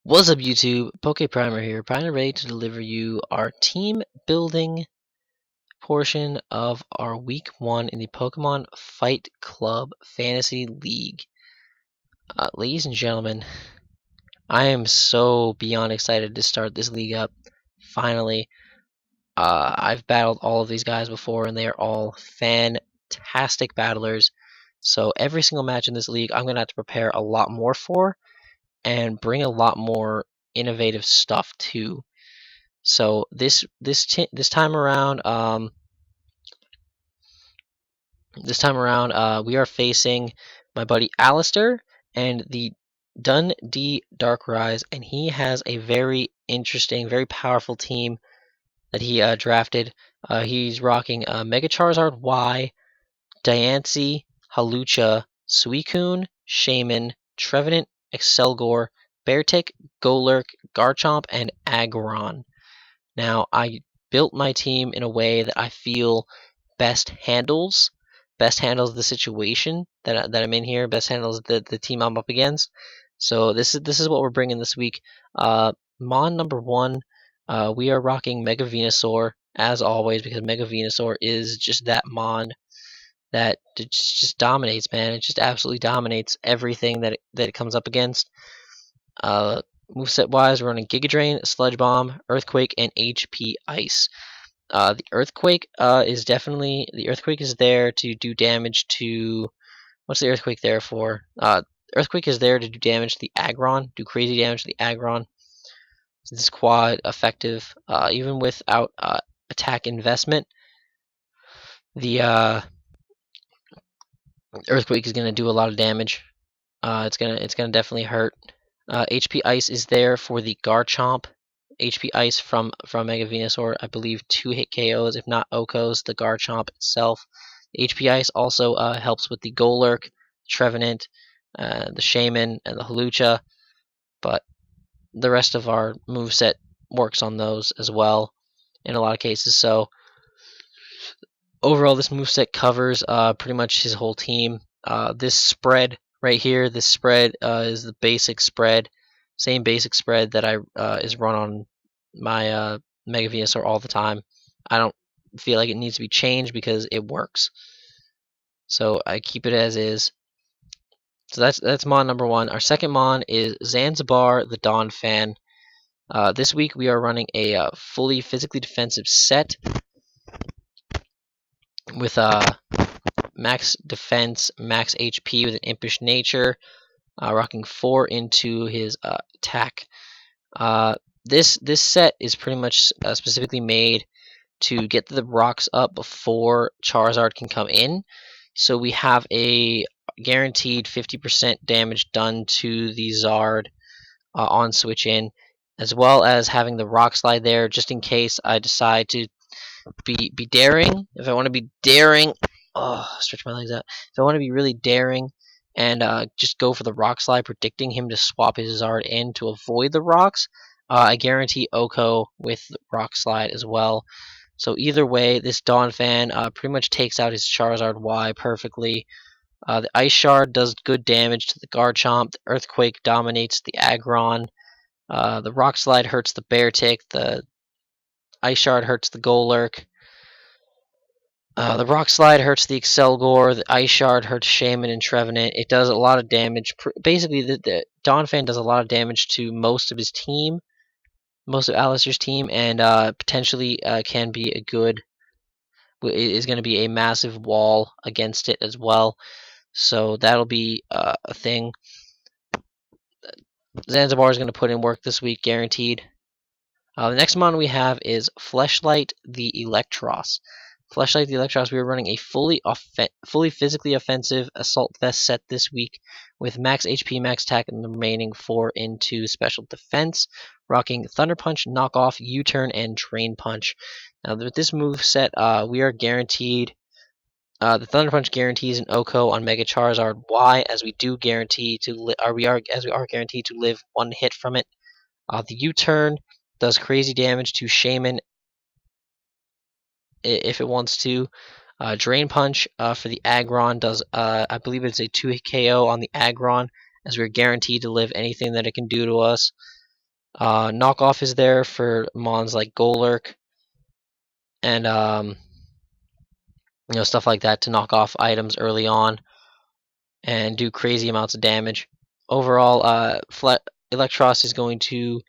What's up YouTube? PokePrimer here, finally ready to deliver you our team building portion of our week 1 in the Pokemon Fight Club Fantasy League. Ladies and gentlemen, I am so beyond excited to start this league up. Finally, I've battled all of these guys before and they are all fantastic battlers. So every single match in this league I'm going to have to prepare a lot more for and bring a lot more innovative stuff too. So this time around, we are facing my buddy Alaster and the Dundee Darkrais, and he has a very interesting, very powerful team that he drafted. He's rocking Mega Charizard Y, Diancie, Halucha, Suicune, Shaman, Trevenant, Excelgor, Beartic, Golurk, Garchomp, and Aggron. Now, I built my team in a way that I feel best handles the situation that I'm in here, best handles the team I'm up against. So this is what we're bringing this week. Mon number 1, we are rocking Mega Venusaur as always, because Mega Venusaur is just that Mon that just dominates, man. It just absolutely dominates everything that it comes up against. Moveset wise, we're running Giga Drain, Sludge Bomb, Earthquake, and HP Ice. The Earthquake is there to do damage to. What's the Earthquake there for? Earthquake is there to do damage to the Aggron, do crazy damage to the Aggron. This is quad effective, even without attack investment. The Earthquake is gonna do a lot of damage. It's gonna definitely hurt. HP Ice is there for the Garchomp. HP Ice from Mega Venusaur, I believe 2-hit KOs, if not OHKOs, the Garchomp itself. HP Ice also helps with the Golurk, Trevenant, the Shaman, and the Halucha, but the rest of our moveset works on those as well in a lot of cases. So overall, this moveset covers pretty much his whole team. This spread right here, this spread is the basic spread, same basic spread that is run on my Mega Venusaur all the time. I don't feel like it needs to be changed because it works. So I keep it as is. So that's Mon number 1. Our second Mon is Zanzibar the Donphan. This week we are running a fully physically defensive set with max defense, max HP with an impish nature, rocking 4 into his attack. This set is pretty much specifically made to get the rocks up before Charizard can come in. So we have a guaranteed 50% damage done to the Zard on switch in, as well as having the rock slide there just in case I decide to be daring. If I want to be daring, stretch my legs out. If I want to be really daring and just go for the rock slide, predicting him to swap his Zard in to avoid the rocks, I guarantee OHKO with the rock slide as well. So either way, this Donphan pretty much takes out his Charizard Y perfectly. The Ice Shard does good damage to the Garchomp. The Earthquake dominates the Aggron. The Rock Slide hurts the Beartic. The Ice Shard hurts the Golurk. The Rock Slide hurts the Excelgor. The Ice Shard hurts Shaman and Trevenant. It does a lot of damage. Basically, the Donphan does a lot of damage to most of his team, most of Alaster's team, and potentially can be a good. Is going to be a massive wall against it as well. So that'll be a thing. Zanzibar is going to put in work this week, guaranteed. The next mon we have is Fleshlight the Electros. Fleshlight the Electros, we are running a fully physically offensive Assault Vest set this week with max HP, max attack, and the remaining 4 into special defense, rocking Thunder Punch, Knockoff, U-Turn, and Drain Punch. Now with this move set, we are guaranteed. The Thunder Punch guarantees an OHKO on Mega Charizard Y, as we do guarantee to we are guaranteed to live 1 hit from it. The U-Turn does crazy damage to Shaman if it wants to. Drain Punch for the Aggron does, I believe it's a 2-hit KO on the Aggron, as we're guaranteed to live anything that it can do to us. Knockoff is there for mons like Golurk and stuff like that to knock off items early on and do crazy amounts of damage. Overall, Electros is going to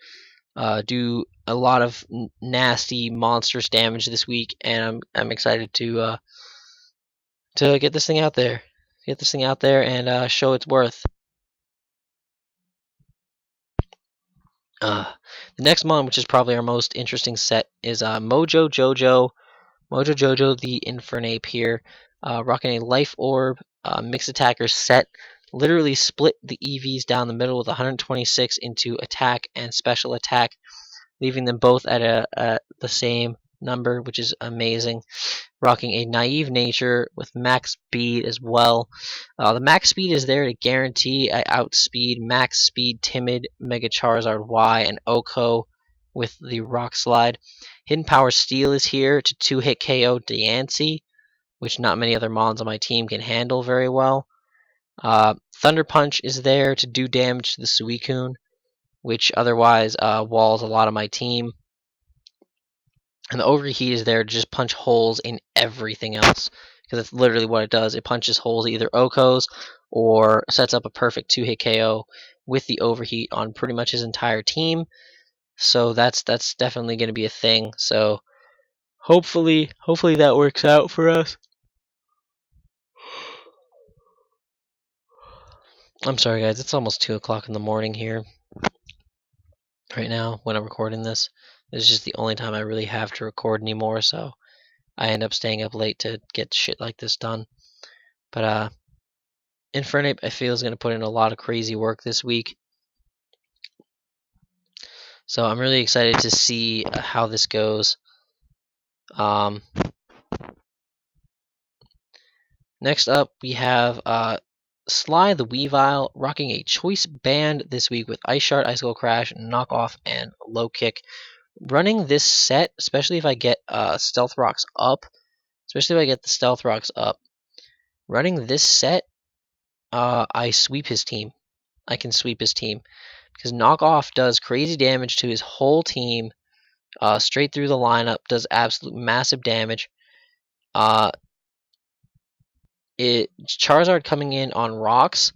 do a lot of nasty, monstrous damage this week, and I'm excited to get this thing out there, and show its worth. The next mon, which is probably our most interesting set, is Mojo Jojo the Infernape here, rocking a Life Orb mixed attacker set. Literally split the EVs down the middle with 126 into attack and special attack, leaving them both at the same number, which is amazing. Rocking a Naive Nature with max speed as well. The max speed is there to guarantee I outspeed max speed Timid, Mega Charizard Y, and Oko with the Rock Slide. Hidden Power Steel is here to 2-hit KO Diancie, which not many other mons on my team can handle very well. Thunder Punch is there to do damage to the Suicune, which otherwise walls a lot of my team. And the Overheat is there to just punch holes in everything else, because that's literally what it does. It punches holes either Okos or sets up a perfect 2-hit KO with the Overheat on pretty much his entire team. So that's definitely going to be a thing. So hopefully that works out for us. I'm sorry guys, it's almost 2 o'clock in the morning here right now when I'm recording this. This is just the only time I really have to record anymore, so I end up staying up late to get shit like this done. But Infernape, I feel, is going to put in a lot of crazy work this week. So I'm really excited to see how this goes. Next up, we have Sly the Weavile rocking a choice band this week with Ice Shard, Icicle Crash, Knockoff, and Low Kick. Running this set, especially if I get Stealth Rocks up, running this set, I sweep his team. I can sweep his team because Knockoff does crazy damage to his whole team, straight through the lineup, does absolute massive damage. Charizard coming in on rocks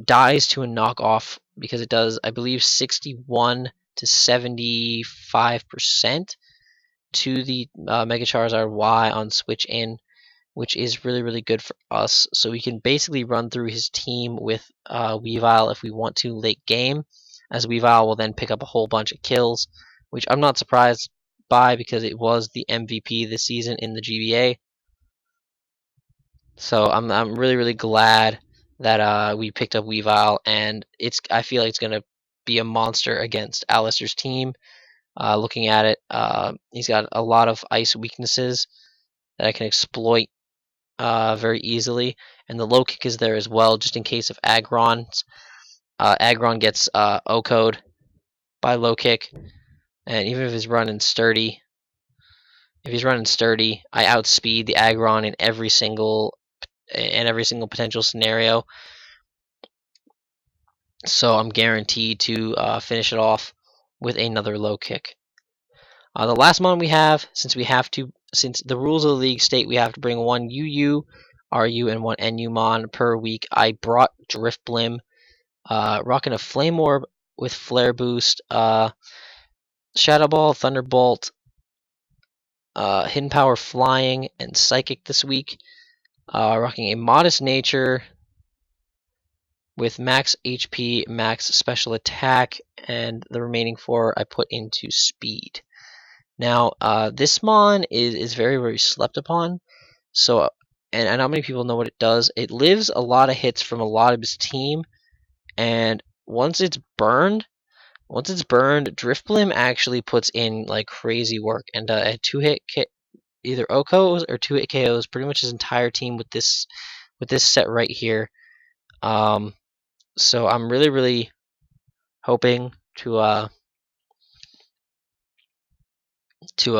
dies to a Knockoff because it does, I believe, 61 to 75% to the Mega Charizard Y on switch in, which is really, really good for us. So we can basically run through his team with Weavile if we want to late game, as Weavile will then pick up a whole bunch of kills, which I'm not surprised by because it was the MVP this season in the GBA. So I'm really, really glad that we picked up Weavile, and I feel like it's gonna be a monster against Alaster's team. Looking at it, he's got a lot of ice weaknesses that I can exploit very easily, and the low kick is there as well, just in case of Aggron. Aggron gets OHKO'd by low kick, and even if he's running sturdy, I outspeed the Aggron in every single potential scenario. So I'm guaranteed to finish it off with another low kick. The last mon we have, since the rules of the league state we have to bring one UU, RU, and one NU mon per week, I brought Drifblim, rocking a Flame Orb with Flare Boost, Shadow Ball, Thunderbolt, Hidden Power Flying, and Psychic this week. Rocking a Modest Nature with max HP, max special attack, and the remaining 4 I put into speed. Now, this mon is very, very slept upon. So, and not many people know what it does. It lives a lot of hits from a lot of his team, and once it's burned, Drifblim actually puts in like crazy work, and a 2-hit either OHKOs or 2-hit KOs pretty much his entire team with this set right here. So I'm really, really hoping to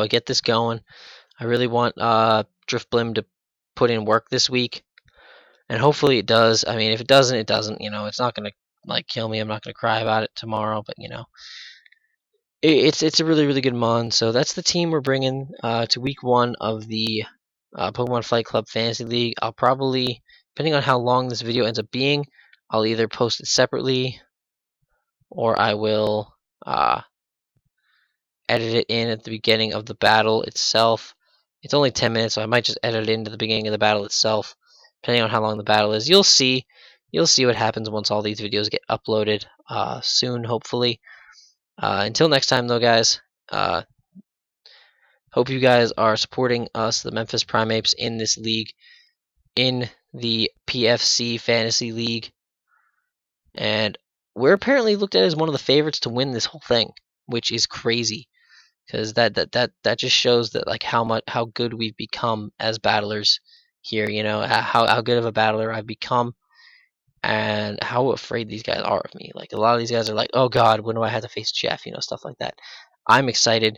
get this going. I really want Drifblim to put in work this week, and hopefully it does. I mean, if it doesn't, it doesn't. It's not gonna like kill me. I'm not gonna cry about it tomorrow, but it's a really good mon. So that's the team we're bringing to week 1 of the Pokemon Fight Club Fantasy League. I'll probably, depending on how long this video ends up being, I'll either post it separately or I will edit it in at the beginning of the battle itself. It's only 10 minutes, so I might just edit it into the beginning of the battle itself, depending on how long the battle is. You'll see what happens once all these videos get uploaded soon, hopefully. Until next time, though, guys. Hope you guys are supporting us, the Memphis Primeapes, in this league, in the PFC Fantasy League. And we're apparently looked at as one of the favorites to win this whole thing, which is crazy, because that just shows that like how good we've become as battlers here. You know how good of a battler I've become, and how afraid these guys are of me. Like a lot of these guys are like, oh God, when do I have to face Jeff? You know, stuff like that. I'm excited.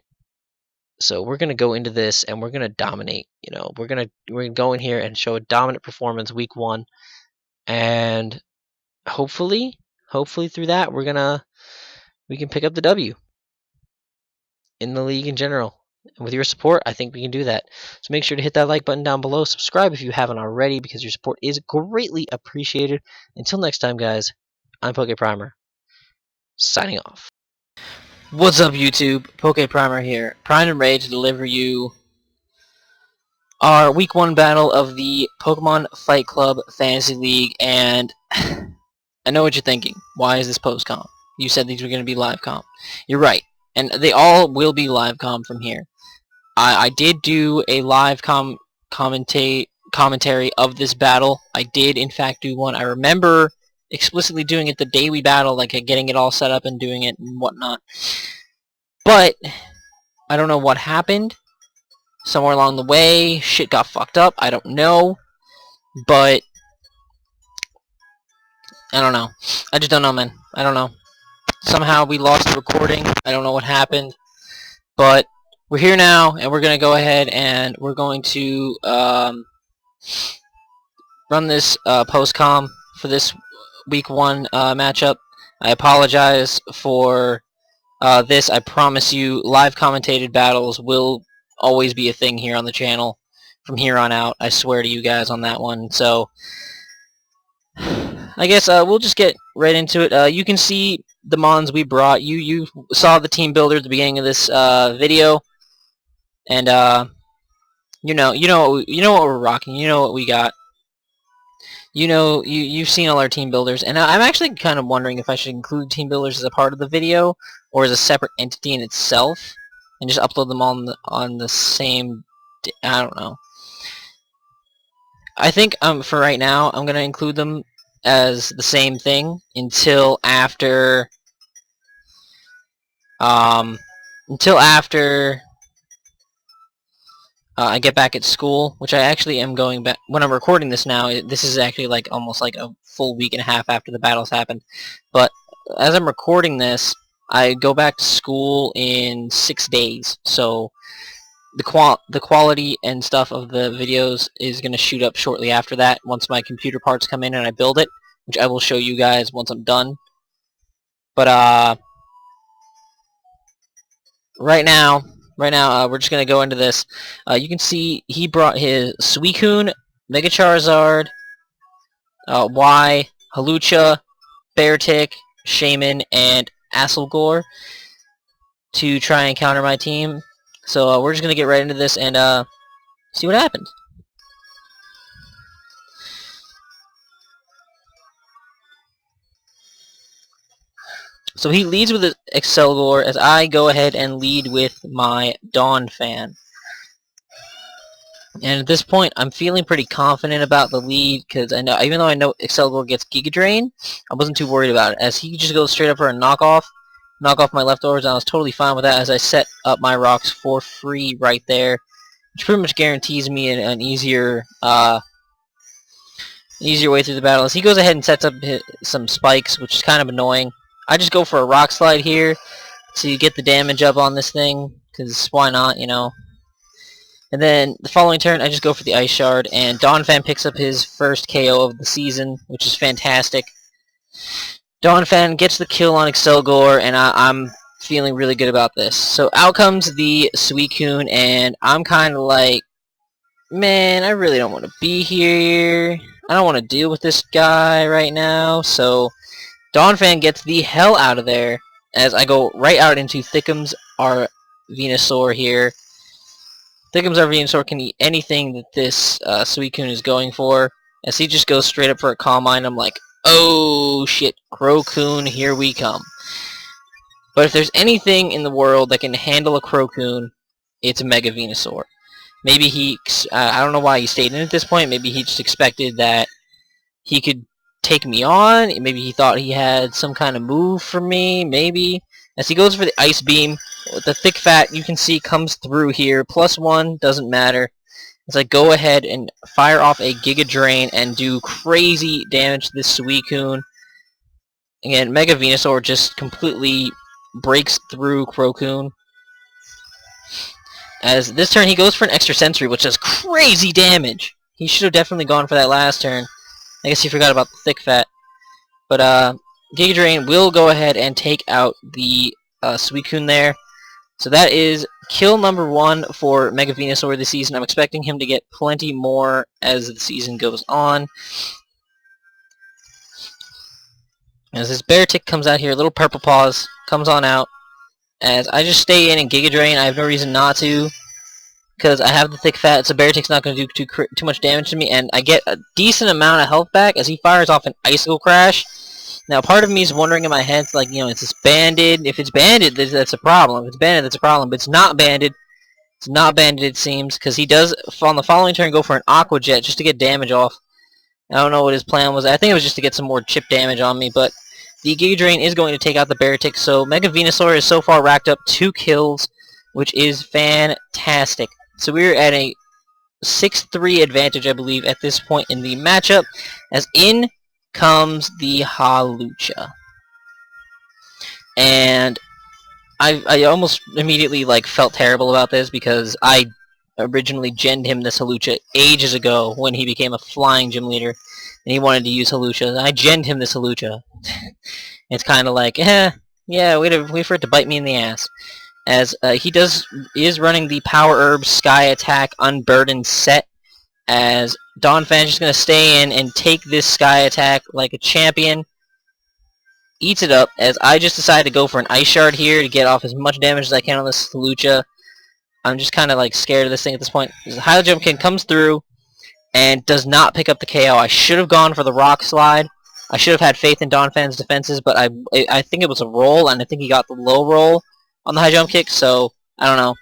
So we're gonna go into this and we're gonna dominate. You know, we're gonna go in here and show a dominant performance week 1, and hopefully through that we can pick up the W in the league in general. And with your support, I think we can do that. So make sure to hit that like button down below. Subscribe if you haven't already, because your support is greatly appreciated. Until next time, guys, I'm PokePrimer, signing off. What's up, YouTube? PokePrimer here, primed and ready to deliver you our week 1 battle of the Pokemon Fight Club Fantasy League. And I know what you're thinking. Why is this post-comp? You said these were going to be live comp. You're right. And they all will be live comp from here. I did do a live commentary of this battle. I did, in fact, do one. I remember explicitly doing it the day we battled, like getting it all set up and doing it and whatnot. But I don't know what happened. Somewhere along the way, shit got fucked up. I don't know. But I don't know. I just don't know, man. I don't know. Somehow we lost the recording. I don't know what happened. But we're here now, and we're going to go ahead and we're going to run this post-com for this week 1 matchup. I apologize for this. I promise you live commentated battles will always be a thing here on the channel from here on out. I swear to you guys on that one. So I guess we'll just get right into it. You can see the mons we brought. You saw the team builder at the beginning of this video, and you know what we're rocking. You know what we got. You've seen all our team builders, and I'm actually kind of wondering if I should include team builders as a part of the video or as a separate entity in itself, and just upload them on the same. I don't know. I think for right now I'm gonna include them as the same thing until after I get back at school, which I actually am going back. When I'm recording this now, this is actually like almost like a full week and a half after the battles happened. But as I'm recording this, I go back to school in 6 days. So the quality and stuff of the videos is going to shoot up shortly after that once my computer parts come in and I build it, which I will show you guys once I'm done. But right now we're just going to go into this. You can see he brought his Suicune, Mega Charizard, Y, Halucha, Beartic, Shaman, and Asselgore to try and counter my team. So we're just going to get right into this and see what happens. So he leads with his Excelgor as I go ahead and lead with my Donphan. And at this point, I'm feeling pretty confident about the lead because I know, even though I know Excelgor gets Giga Drain, I wasn't too worried about it as he just goes straight up for a knock off my leftovers, and I was totally fine with that as I set up my rocks for free right there, which pretty much guarantees me an easier way through the battle. As he goes ahead and sets up some spikes, which is kind of annoying. I just go for a rock slide here to get the damage up on this thing, because why not, you know. And then the following turn, I just go for the Ice Shard, and Donphan picks up his first KO of the season, which is fantastic. Donphan gets the kill on Excelgor, and I'm feeling really good about this. So out comes the Suicune, and I'm kind of like, man, I really don't want to be here. I don't want to deal with this guy right now. So Donphan gets the hell out of there as I go right out into Thickums, our Venusaur here. Thickums, our Venusaur, can eat anything that this Suicune is going for, as he just goes straight up for a Calm Mind. I'm like, oh shit, Crocoon, here we come. But if there's anything in the world that can handle a Crocoon, it's a Mega Venusaur. Maybe he, I don't know why he stayed in at this point. Maybe he just expected that he could take me on. Maybe he thought he had some kind of move for me. Maybe. As he goes for the Ice Beam, the Thick Fat, you can see, comes through here. +1, doesn't matter. As I go ahead and fire off a Giga Drain and do crazy damage to this Suicune. Again, Mega Venusaur just completely breaks through Crocoon. As this turn he goes for an Extra Sensory, which does crazy damage. He should have definitely gone for that last turn. I guess he forgot about the Thick Fat. But Giga Drain will go ahead and take out the Suicune there. So that is kill number 1 for Mega Venusaur this season. I'm expecting him to get plenty more as the season goes on. As this Beartic comes out here, little Purple Paws comes on out. As I just stay in and Giga Drain, I have no reason not to, because I have the Thick Fat, so Beartic's not going to do too much damage to me, and I get a decent amount of health back as he fires off an Icicle Crash. Now, part of me is wondering in my head, like, you know, is this banded? If it's banded, that's a problem. If it's banded, that's a problem, but it's not banded. It's not banded, it seems, because he does, on the following turn, go for an Aqua Jet just to get damage off. I don't know what his plan was. I think it was just to get some more chip damage on me, but the Giga Drain is going to take out the Beartic, so Mega Venusaur has so far racked up 2 kills, which is fantastic. So we're at a 6-3 advantage, I believe, at this point in the matchup, as in comes the Hawlucha. And I almost immediately felt terrible about this, because I originally genned him this Hawlucha ages ago when he became a flying gym leader, and he wanted to use Hawlucha. I genned him this Hawlucha. It's kind of like, yeah, wait for it to bite me in the ass. As he is running the Power Herb Sky Attack Unburdened set, as Donphan's just going to stay in and take this Sky Attack like a champion. Eats it up, as I just decided to go for an Ice Shard here to get off as much damage as I can on this Hawlucha. I'm just kind of scared of this thing at this point. The High Jump King comes through and does not pick up the KO. I should have gone for the Rock Slide. I should have had faith in Donphan's defenses, but I think it was a roll, and I think he got the low roll on the High Jump Kick, so I don't know.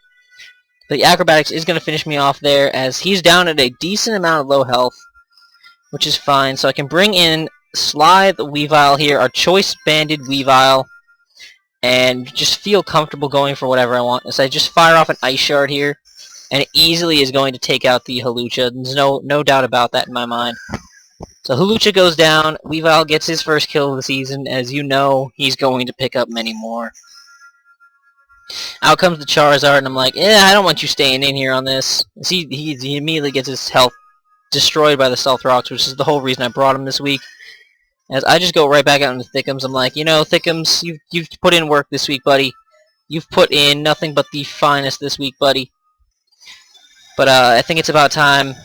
But the Acrobatics is going to finish me off there, as he's down at a decent amount of low health, which is fine. So I can bring in Slide the Weavile here, our choice banded Weavile, and just feel comfortable going for whatever I want. So I just fire off an Ice Shard here, and it easily is going to take out the Hawlucha. There's no doubt about that in my mind. So Hawlucha goes down, Weavile gets his first kill of the season. As you know, he's going to pick up many more. Out comes the Charizard, and I'm like, I don't want you staying in here on this. He immediately gets his health destroyed by the Stealth Rocks, which is the whole reason I brought him this week. As I just go right back out into Thickums, I'm like, you know, Thickums, you've put in work this week, buddy. You've put in nothing but the finest this week, buddy. But I think it's about time.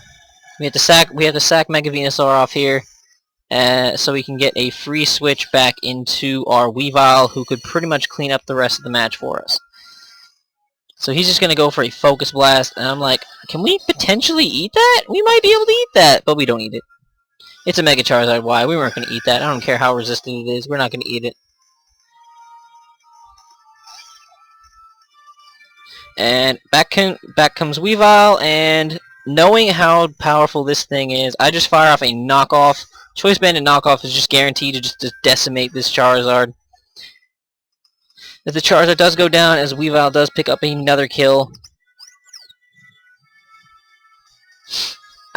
We have to sack Mega Venusaur off here, so we can get a free switch back into our Weavile, who could pretty much clean up the rest of the match for us. So he's just going to go for a Focus Blast, and I'm like, can we potentially eat that? We might be able to eat that, but we don't eat it. It's a Mega Charizard. Why? We weren't going to eat that. I don't care how resistant it is. We're not going to eat it. And back comes Weavile, and knowing how powerful this thing is, I just fire off a knockoff. Choice Banded knockoff is just guaranteed to just decimate this Charizard. If the Charizard does go down, as Weavile does pick up another kill.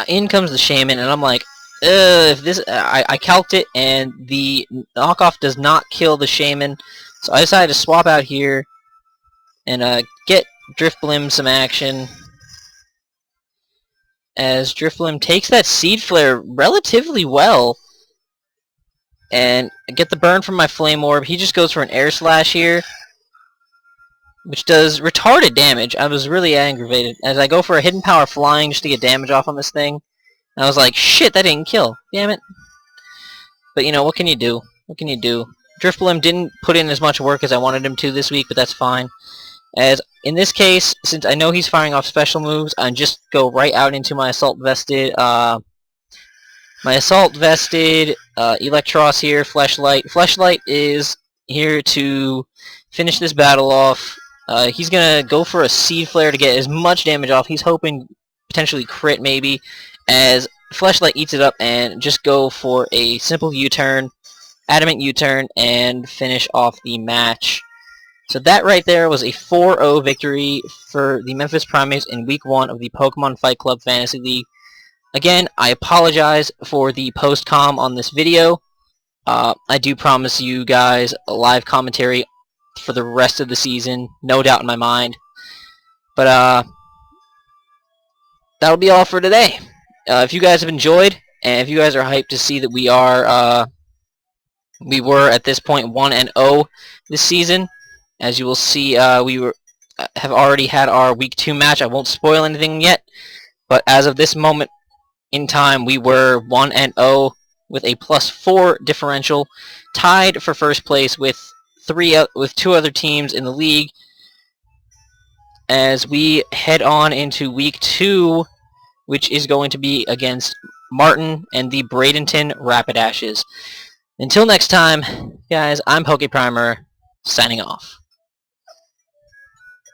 In comes the Shaman, and I'm like, if this, I calced it, and the knockoff does not kill the Shaman, so I decided to swap out here and get Drifblim some action. As Drifblim takes that Seed Flare relatively well, and get the burn from my Flame Orb. He just goes for an Air Slash here, which does retarded damage. I was really aggravated as I go for a hidden power flying just to get damage off on this thing. And I was like, shit, that didn't kill. Damn it. But you know, what can you do? What can you do? Drifblim didn't put in as much work as I wanted him to this week, but that's fine. As in this case, since I know he's firing off special moves, I just go right out into my assault vested Electros here, Fleshlight. Fleshlight is here to finish this battle off. He's gonna go for a Seed Flare to get as much damage off. He's hoping potentially crit maybe, as Fleshlight eats it up and just go for a simple U-turn, Adamant U-turn, and finish off the match. So that right there was a 4-0 victory for the Memphis Primeapes in Week 1 of the Pokemon Fight Club Fantasy League. Again, I apologize for the post-com on this video. I do promise you guys a live commentary for the rest of the season, no doubt in my mind. But that'll be all for today. If you guys have enjoyed, and if you guys are hyped to see that we were at this point 1-0 this season, as you will see, we have already had our Week 2 match. I won't spoil anything yet, but as of this moment in time, we were 1-0 with a +4 differential, tied for first place with two other teams in the league. As we head on into Week 2, which is going to be against Martin and the Bradenton Rapidashes. Until next time, guys, I'm PokePrimer, signing off.